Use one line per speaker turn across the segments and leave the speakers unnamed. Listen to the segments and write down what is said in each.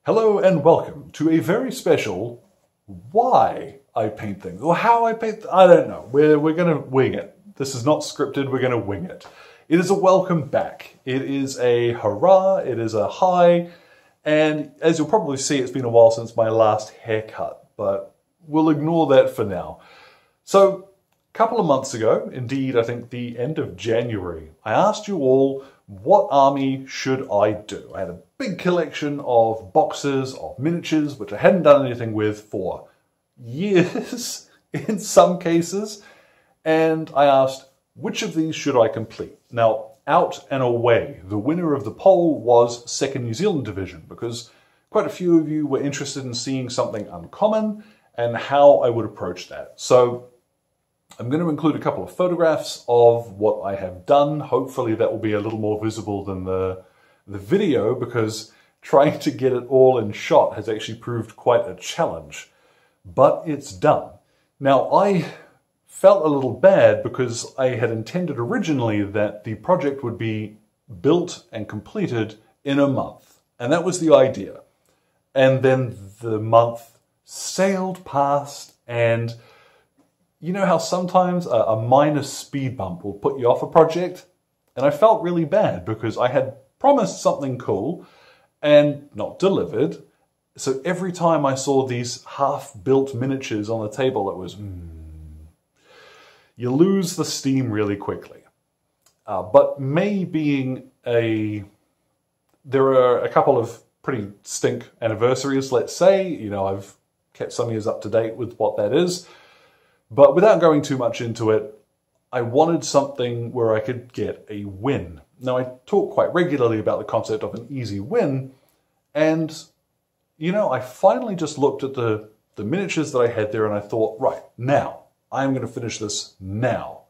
Hello and welcome to a very special why I paint things, or how I paint, I don't know. We're going to wing it. This is not scripted, we're going to wing it. It is a welcome back. It is a hurrah, it is a hi, and as you'll probably see, it's been a while since my last haircut, but we'll ignore that for now. So, a couple of months ago, indeed I think the end of January, I asked you all, what army should I do? I had a big collection of boxes of miniatures, which I hadn't done anything with for years in some cases, and I asked, which of these should I complete? Now, out and away, the winner of the poll was 2nd New Zealand Division, because quite a few of you were interested in seeing something uncommon and how I would approach that. So I'm going to include a couple of photographs of what I have done. Hopefully that will be a little more visible than the video, because trying to get it all in shot has actually proved quite a challenge. But it's done. Now, I felt a little bad because I had intended originally that the project would be built and completed in a month. And that was the idea. And then the month sailed past, and you know how sometimes a minor speed bump will put you off a project? And I felt really bad because I had promised something cool and not delivered. So every time I saw these half-built miniatures on the table, it was, you lose the steam really quickly. But May being there are a couple of pretty stink anniversaries, let's say. You know, I've kept some years up to date with what that is. But without going too much into it, I wanted something where I could get a win. Now, I talk quite regularly about the concept of an easy win, and, you know, I finally just looked at the miniatures that I had there and I thought, right, now, I'm going to finish this now.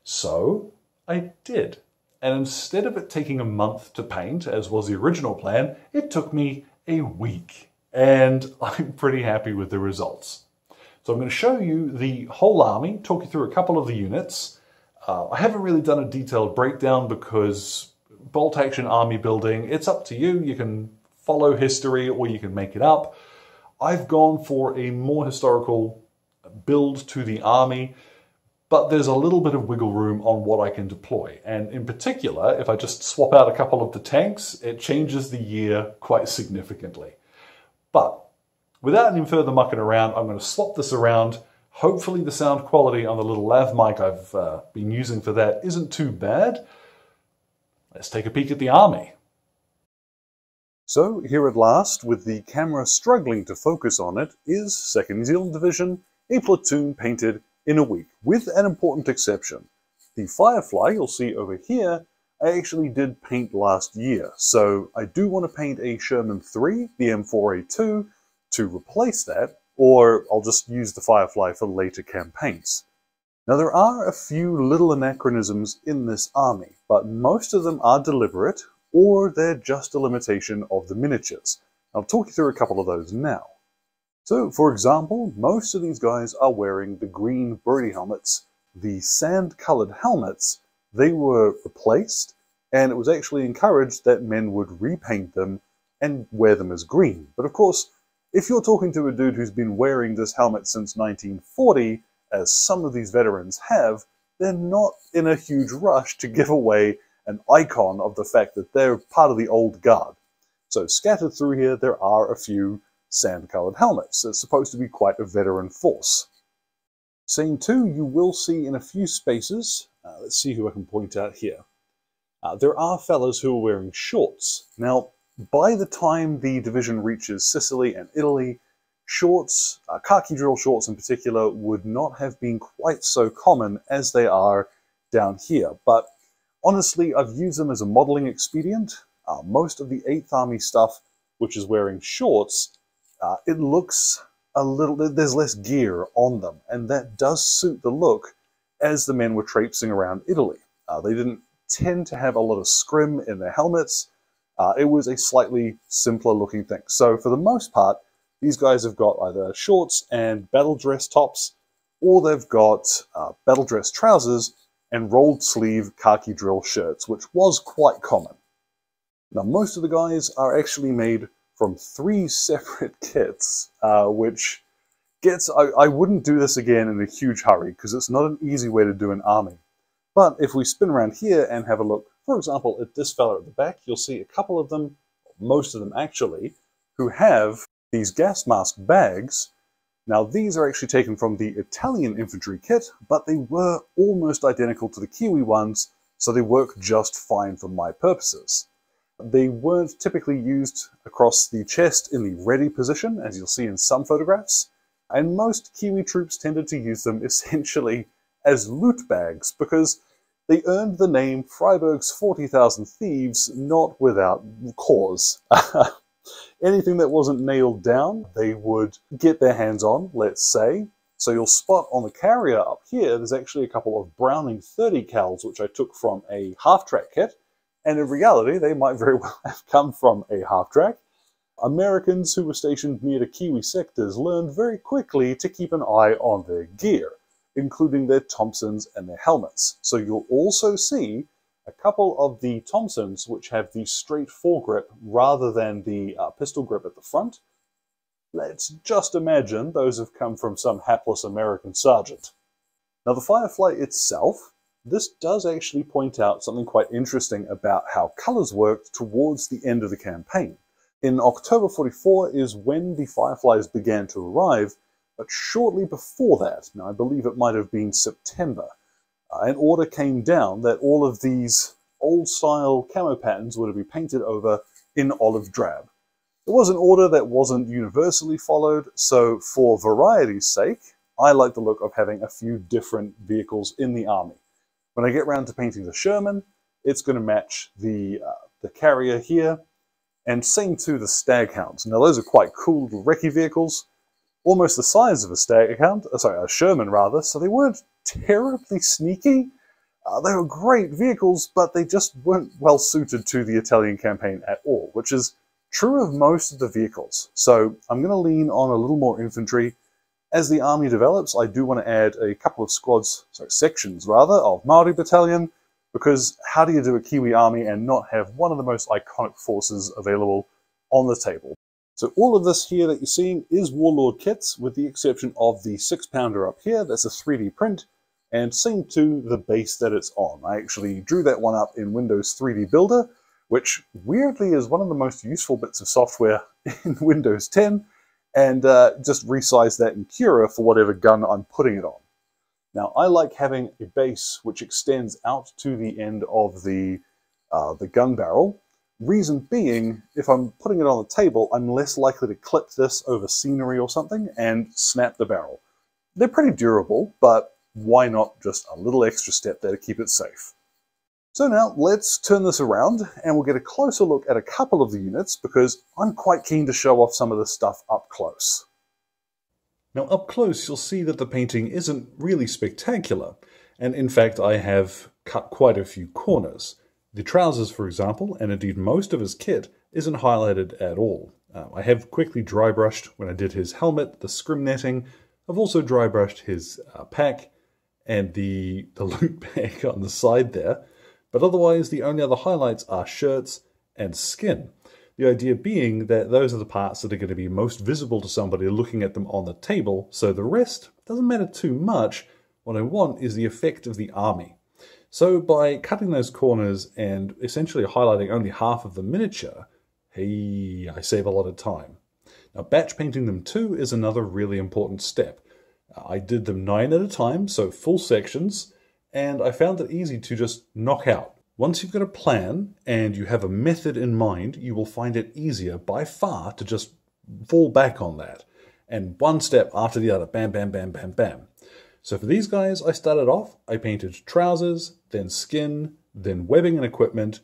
So, I did. And instead of it taking a month to paint, as was the original plan, it took me a week. And I'm pretty happy with the results. So I'm going to show you the whole army, talk you through a couple of the units. I haven't really done a detailed breakdown because bolt action army building, it's up to you. You can follow history or you can make it up. I've gone for a more historical build to the army, but there's a little bit of wiggle room on what I can deploy. And in particular, if I just swap out a couple of the tanks, it changes the year quite significantly. But without any further mucking around, I'm going to swap this around. Hopefully the sound quality on the little lav mic I've been using for that isn't too bad. Let's take a peek at the army. So here at last, with the camera struggling to focus on it, is 2nd New Zealand Division, a platoon painted in a week, with an important exception. The Firefly you'll see over here, I actually did paint last year. So I do want to paint a Sherman 3, the M4A2, to replace that, or I'll just use the Firefly for later campaigns. Now there are a few little anachronisms in this army, but most of them are deliberate, or they're just a limitation of the miniatures. I'll talk you through a couple of those now. So, for example, most of these guys are wearing the green birdie helmets. The sand-colored helmets, they were replaced, and it was actually encouraged that men would repaint them and wear them as green. But of course, if you're talking to a dude who's been wearing this helmet since 1940, as some of these veterans have, they're not in a huge rush to give away an icon of the fact that they're part of the old guard. So scattered through here, there are a few sand-colored helmets. It's supposed to be quite a veteran force. Scene 2, you will see in a few spaces, let's see who I can point out here. There are fellas who are wearing shorts. Now, by the time the division reaches Sicily and Italy, shorts, khaki drill shorts in particular, would not have been quite so common as they are down here. But honestly, I've used them as a modeling expedient. Most of the 8th Army stuff, which is wearing shorts, it looks a little, there's less gear on them, and that does suit the look as the men were traipsing around Italy. They didn't tend to have a lot of scrim in their helmets. It was a slightly simpler looking thing. So for the most part, these guys have got either shorts and battle dress tops, or they've got battle dress trousers and rolled sleeve khaki drill shirts, which was quite common. Now most of the guys are actually made from 3 separate kits, which gets... I wouldn't do this again in a huge hurry, because it's not an easy way to do an army. But if we spin around here and have a look, for example, at this fella at the back, you'll see a couple of them, most of them actually, who have these gas mask bags. Now these are actually taken from the Italian infantry kit, but they were almost identical to the Kiwi ones, so they work just fine for my purposes. They weren't typically used across the chest in the ready position, as you'll see in some photographs, and most Kiwi troops tended to use them essentially as loot bags, because they earned the name Freiburg's 40,000 Thieves not without cause. Anything that wasn't nailed down, they would get their hands on, let's say. So you'll spot on the carrier up here, there's actually a couple of Browning 30 cals, which I took from a half-track kit, and in reality, they might very well have come from a half-track. Americans who were stationed near the Kiwi sectors learned very quickly to keep an eye on their gear, including their Thompsons and their helmets. So you'll also see a couple of the Thompsons which have the straight foregrip rather than the pistol grip at the front. Let's just imagine those have come from some hapless American sergeant. Now the Firefly itself, this does actually point out something quite interesting about how colours worked towards the end of the campaign. In October 44 is when the Fireflies began to arrive, but shortly before that, now I believe it might have been September, an order came down that all of these old-style camo patterns were to be painted over in olive drab. It was an order that wasn't universally followed, so for variety's sake, I like the look of having a few different vehicles in the army. When I get round to painting the Sherman, it's going to match the carrier here, and same to the Staghounds. Now those are quite cool little recce vehicles, almost the size of a Sherman rather, so they weren't terribly sneaky. They were great vehicles, but they just weren't well suited to the Italian campaign at all, which is true of most of the vehicles. So I'm going to lean on a little more infantry. As the army develops, I do want to add a couple of sections rather, of Maori Battalion, because how do you do a Kiwi army and not have one of the most iconic forces available on the table? So all of this here that you're seeing is Warlord kits, with the exception of the 6-pounder up here. That's a 3D print, and same to the base that it's on. I actually drew that one up in Windows 3D Builder, which weirdly is one of the most useful bits of software in Windows 10, and just resized that in Cura for whatever gun I'm putting it on. Now, I like having a base which extends out to the end of the gun barrel. Reason being, if I'm putting it on the table, I'm less likely to clip this over scenery or something and snap the barrel. They're pretty durable, but why not just a little extra step there to keep it safe? So now let's turn this around and we'll get a closer look at a couple of the units, because I'm quite keen to show off some of this stuff up close.
Now up close you'll see that the painting isn't really spectacular, and in fact I have cut quite a few corners. The trousers, for example, and indeed most of his kit, isn't highlighted at all. I have quickly dry brushed when I did his helmet, the scrim netting. I've also dry brushed his pack and the loot bag on the side there, but otherwise the only other highlights are shirts and skin. The idea being that those are the parts that are going to be most visible to somebody looking at them on the table, so the rest doesn't matter too much. What I want is the effect of the army. So by cutting those corners and essentially highlighting only half of the miniature, hey, I save a lot of time. Now batch painting them too is another really important step. I did them 9 at a time, so full sections, and I found it easy to just knock out. Once you've got a plan and you have a method in mind, you will find it easier by far to just fall back on that. And one step after the other, bam, bam, bam, bam, bam. So for these guys, I started off, I painted trousers, then skin, then webbing and equipment,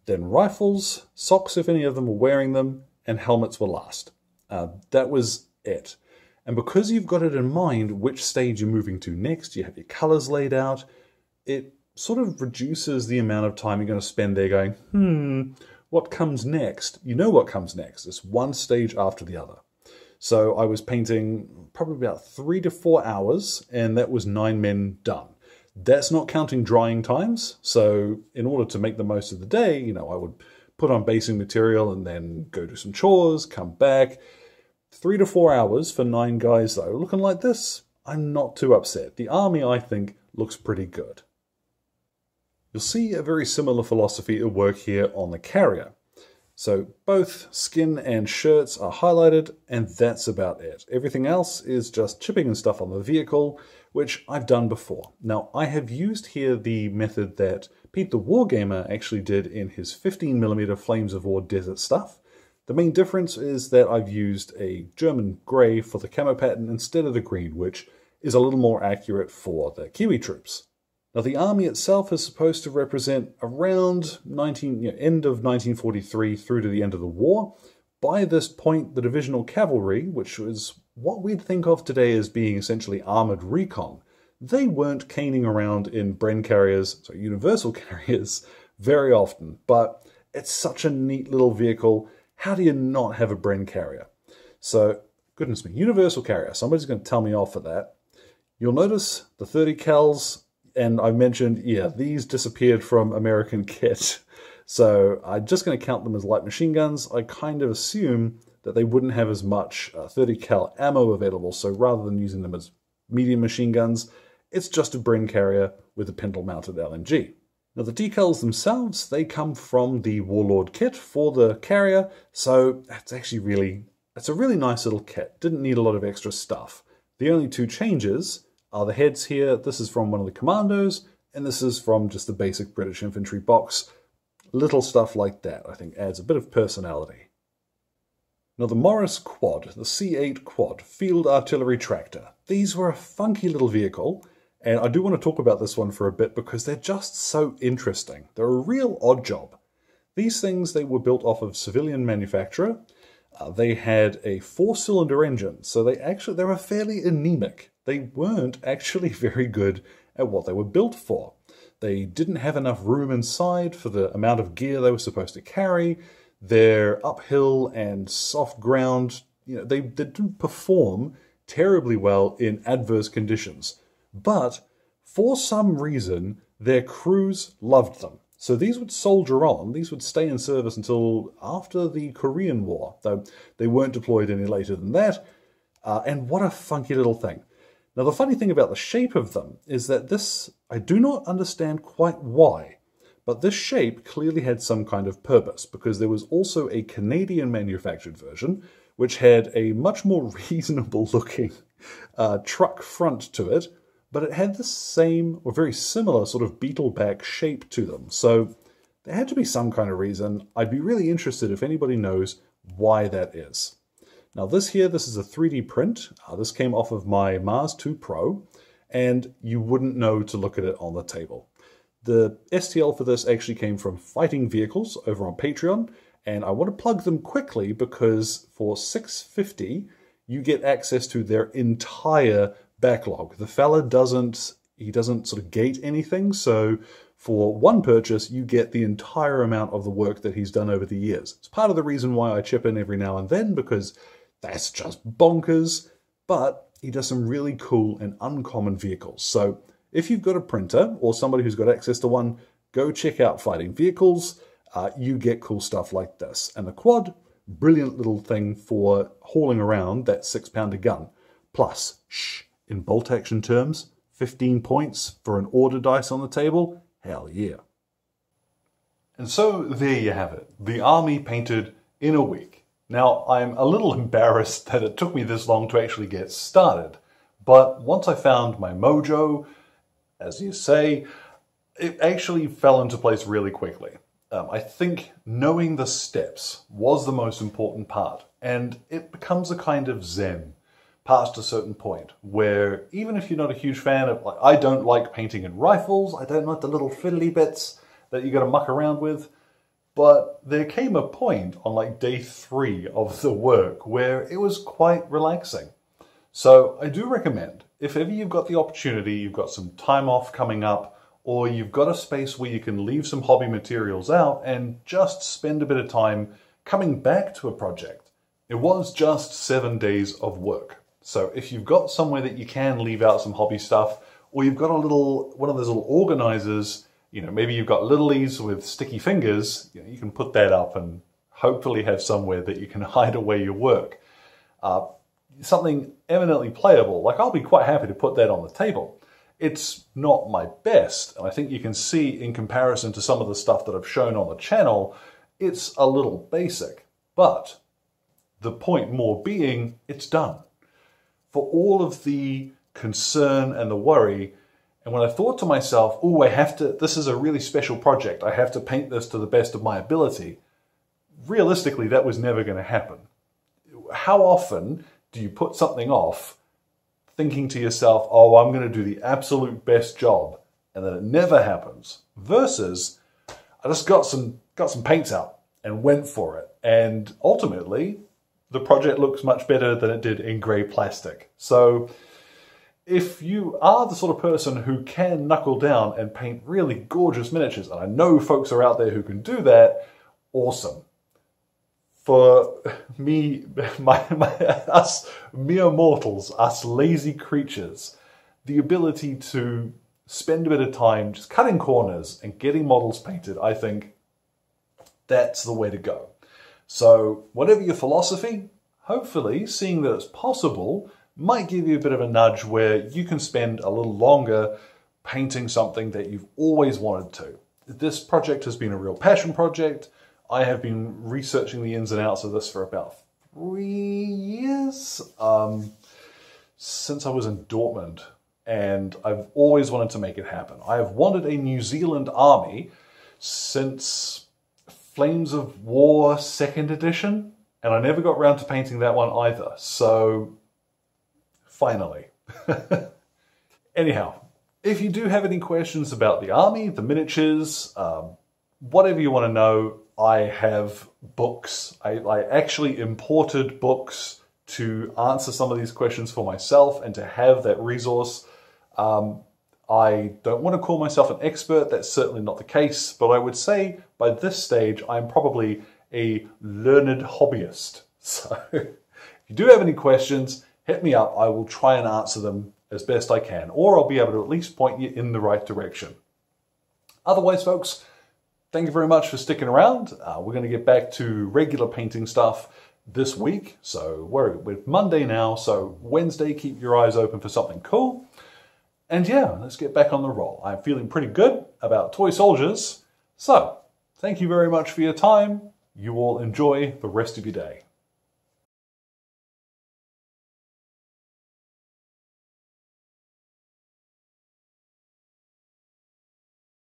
then rifles, socks if any of them were wearing them, and helmets were last. That was it. And because you've got it in mind which stage you're moving to next, you have your colors laid out, it sort of reduces the amount of time you're going to spend there going, what comes next? You know what comes next. It's one stage after the other. So I was painting probably about 3 to 4 hours, and that was 9 men done. That's not counting drying times. So in order to make the most of the day, I would put on basing material and then go do some chores, come back. 3 to 4 hours for 9 guys though. Looking like this, I'm not too upset. The army, I think, looks pretty good. You'll see a very similar philosophy at work here on the carrier. So both skin and shirts are highlighted, and that's about it. Everything else is just chipping and stuff on the vehicle, which I've done before. Now, I have used here the method that Pete the Wargamer actually did in his 15mm Flames of War Desert stuff. The main difference is that I've used a German grey for the camo pattern instead of the green, which is a little more accurate for the Kiwi troops. Now, the army itself is supposed to represent around end of 1943 through to the end of the war. By this point, the divisional cavalry, which is what we'd think of today as being essentially armoured recon, they weren't caning around in Bren carriers, so universal carriers, very often. But it's such a neat little vehicle. How do you not have a Bren carrier? So, goodness me, universal carrier. Somebody's going to tell me off for that. You'll notice the 30 cals. And I mentioned, yeah, these disappeared from American kit. So I'm just going to count them as light machine guns. I kind of assume that they wouldn't have as much 30 cal ammo available. So rather than using them as medium machine guns, it's just a Bren carrier with a pintle-mounted LMG. Now the decals themselves, they come from the Warlord kit for the carrier. So that's actually it's a really nice little kit. Didn't need a lot of extra stuff. The only two changes are the heads here. This is from one of the commandos, and this is from just the basic British infantry box. Little stuff like that, I think, adds a bit of personality. Now the Morris Quad, the C8 Quad, Field Artillery Tractor. These were a funky little vehicle, and I do want to talk about this one for a bit because they're just so interesting. They're a real odd job. These things, they were built off of civilian manufacturer. They had a 4-cylinder engine, so they were fairly anemic. They weren't actually very good at what they were built for. They didn't have enough room inside for the amount of gear they were supposed to carry. Their uphill and soft ground, they didn't perform terribly well in adverse conditions. But for some reason, their crews loved them. So these would soldier on, these would stay in service until after the Korean War, though they weren't deployed any later than that. And what a funky little thing. Now, the funny thing about the shape of them is that this, I do not understand quite why, but this shape clearly had some kind of purpose, because there was also a Canadian manufactured version, which had a much more reasonable looking truck front to it, but it had the same or very similar sort of beetle back shape to them. So there had to be some kind of reason. I'd be really interested if anybody knows why that is. Now this is a 3D print. This came off of my Mars 2 Pro, and you wouldn't know to look at it on the table. The STL for this actually came from Fighting Vehicles over on Patreon, and I want to plug them quickly because for $6.50 you get access to their entire backlog. The fella doesn't sort of gate anything, so for one purchase, you get the entire amount of the work that he's done over the years. It's part of the reason why I chip in every now and then, because that's just bonkers, but he does some really cool and uncommon vehicles. So if you've got a printer or somebody who's got access to one, go check out Fighting Vehicles. You get cool stuff like this. And the quad, brilliant little thing for hauling around that 6-pounder gun. Plus, in bolt action terms, 15 points for an order dice on the table. Hell yeah.
And so there you have it. The army painted in a week. Now, I'm a little embarrassed that it took me this long to actually get started. But once I found my mojo, as you say, it actually fell into place really quickly. I think knowing the steps was the most important part. And it becomes a kind of zen past a certain point where even if you're not a huge fan of, I don't like painting in rifles, I don't like the little fiddly bits that you got to muck around with. But there came a point on day 3 of the work where it was quite relaxing. So I do recommend, if ever you've got the opportunity, you've got some time off coming up, or you've got a space where you can leave some hobby materials out and just spend a bit of time coming back to a project. It was just 7 days of work. So if you've got somewhere that you can leave out some hobby stuff, or you've got one of those little organizers You know, maybe you've got littlies with sticky fingers, you know, you can put that up and hopefully have somewhere that you can hide away your work. Something eminently playable, like I'll be quite happy to put that on the table. It's not my best, and I think you can see in comparison to some of the stuff that I've shown on the channel, it's a little basic. But the point more being, it's done. For all of the concern and the worry, and when I thought to myself, oh, this is a really special project, I have to paint this to the best of my ability, realistically, that was never going to happen. How often do you put something off thinking to yourself, oh, I'm going to do the absolute best job, and then it never happens, versus I just got some paints out and went for it, and ultimately the project looks much better than it did in grey plastic. So if you are the sort of person who can knuckle down and paint really gorgeous miniatures, and I know folks are out there who can do that, awesome. For me, us mere mortals, us lazy creatures, the ability to spend a bit of time just cutting corners and getting models painted, I think that's the way to go. So whatever your philosophy, hopefully seeing that it's possible might give you a bit of a nudge where you can spend a little longer painting something that you've always wanted to. This project has been a real passion project. I have been researching the ins and outs of this for about 3 years, since I was in Dortmund, and I've always wanted to make it happen. I have wanted a New Zealand army since Flames of War 2nd edition, and I never got around to painting that one either, so finally. Anyhow, if you do have any questions about the army, the miniatures, whatever you want to know, I have books. I actually imported books to answer some of these questions for myself and to have that resource. I don't want to call myself an expert, that's certainly not the case, but I would say by this stage I'm probably a learned hobbyist. So if you do have any questions, hit me up. I will try and answer them as best I can, or I'll be able to at least point you in the right direction. Otherwise, folks, thank you very much for sticking around. We're going to get back to regular painting stuff this week. So we're Monday now, so Wednesday, keep your eyes open for something cool. And yeah, let's get back on the roll. I'm feeling pretty good about toy soldiers. So thank you very much for your time. You all enjoy the rest of your day.